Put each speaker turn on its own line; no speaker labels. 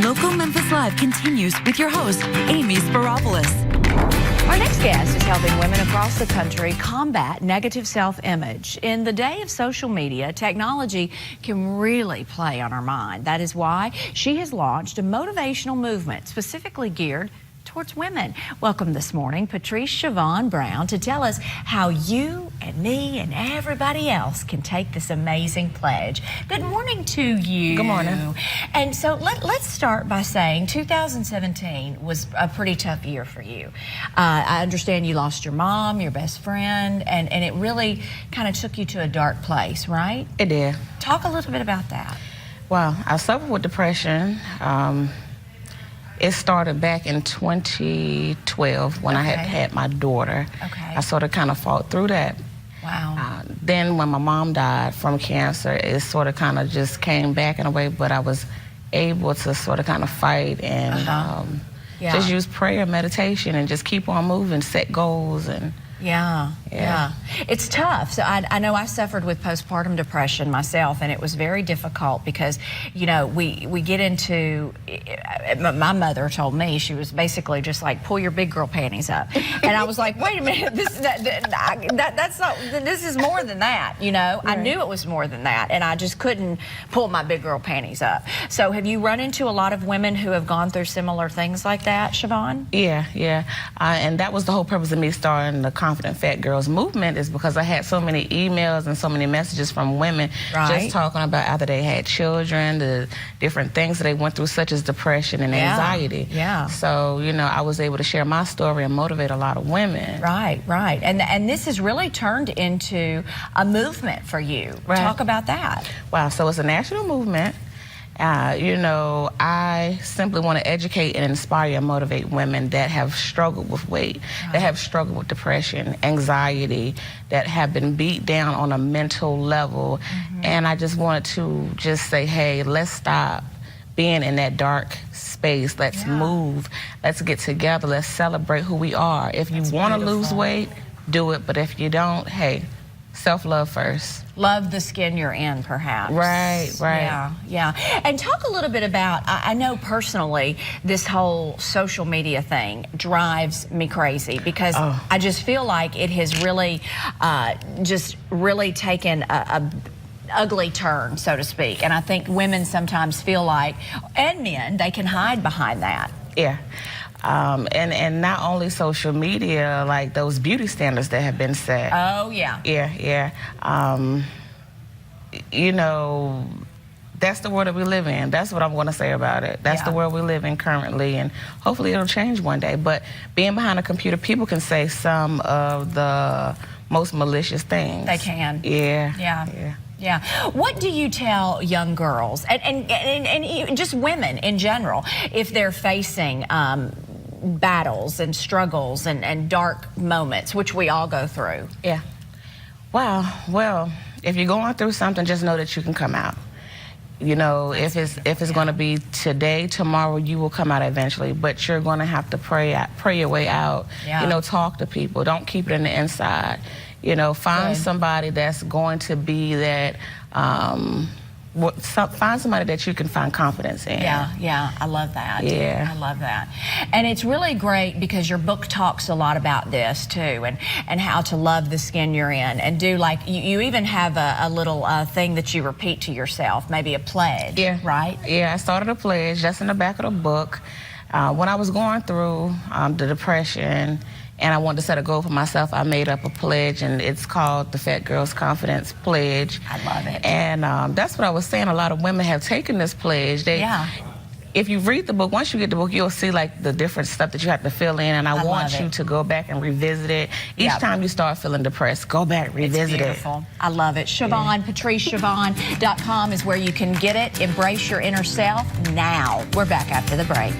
Local Memphis Live continues with your host, Amy Sparopoulos.
Our next guest is helping women across the country combat negative self-image. In the day of social media, technology can really play on our mind. That is why she has launched a motivational movement specifically geared towards women. Welcome this morning, Patrice Shavone Brown, to tell us how you and me and everybody else can take this amazing pledge. Good morning to you.
Good morning.
And so let's start by saying 2017 was a pretty tough year for you. I understand you lost your mom, your best friend, and it really kind of took you to a dark place, right?
It did.
Talk a little bit about that.
Well, I suffered with depression. It started back in 2012 when I had my daughter.
Okay.
I sort of kind of fought through that.
Wow.
Then when my mom died from cancer, it sort of kind of just came back in a way, but I was able to sort of kind of fight and just use prayer, meditation, and just keep on moving, set goals. And
Yeah. It's tough. So I know I suffered with postpartum depression myself, and it was very difficult because, you know, we get into, my mother told me, she was basically just like, pull your big girl panties up. And I was like, wait a minute, this is more than that, you know. Right. I knew it was more than that, and I just couldn't pull my big girl panties up. So have you run into a lot of women who have gone through similar things like that, Shavone?
Yeah. And that was the whole purpose of me starting the Confident Fat Girls movement, is because I had so many emails and so many messages from women just talking about after they had children, the different things that they went through, such as depression and anxiety. Yeah. So, you know, I was able to share my story and motivate a lot of women. Right.
And this has really turned into a movement for you. Right. Talk about that.
Wow. So it's a national movement. You know, I simply want to educate and inspire and motivate women that have struggled with weight, that have struggled with depression, anxiety, that have been beat down on a mental level. And I just wanted to just say, hey, let's stop being in that dark space. Let's move. Let's get together. Let's celebrate who we are. If you want to lose weight, do it. But if you don't, hey, self-love first.
Love the skin you're in, perhaps.
Right.
Yeah. And talk a little bit about, I know personally, this whole social media thing drives me crazy because I just feel like it has really, just really taken a ugly turn, so to speak. And I think women sometimes feel like, and men, they can hide behind that.
Yeah. And not only social media, like those beauty standards that have been set.
Oh, yeah.
Yeah. You know, that's the world that we live in. That's what I'm going to say about it. That's the world we live in currently, and hopefully it'll change one day. But being behind a computer, people can say some of the most malicious things.
They can.
Yeah.
What do you tell young girls and just women in general if they're facing battles and struggles and dark moments, which we all go through?
Yeah. Wow. Well, if you're going through something, just know that you can come out. You know, if it's going to be today, tomorrow, you will come out eventually. But you're going to have to pray your way out. You know, talk to people. Don't keep it in the inside. You know, find somebody that's going to be that. Find somebody that you can find confidence in.
Yeah, I love that.
Yeah.
I love that. And it's really great because your book talks a lot about this too, and how to love the skin you're in, and do, like, you even have a little thing that you repeat to yourself, maybe a pledge, right?
Yeah, I started a pledge just in the back of the book. When I was going through the depression, and I wanted to set a goal for myself, I made up a pledge, and it's called the Fat Girls Confidence Pledge.
I love it.
And that's what I was saying. A lot of women have taken this pledge. If you read the book, once you get the book, you'll see like the different stuff that you have to fill in, and I want you to go back and revisit it. Each time you start feeling depressed, go back, revisit it.
I love it. Shavone, PatriceShavone.com is where you can get it. Embrace your inner self now. We're back after the break.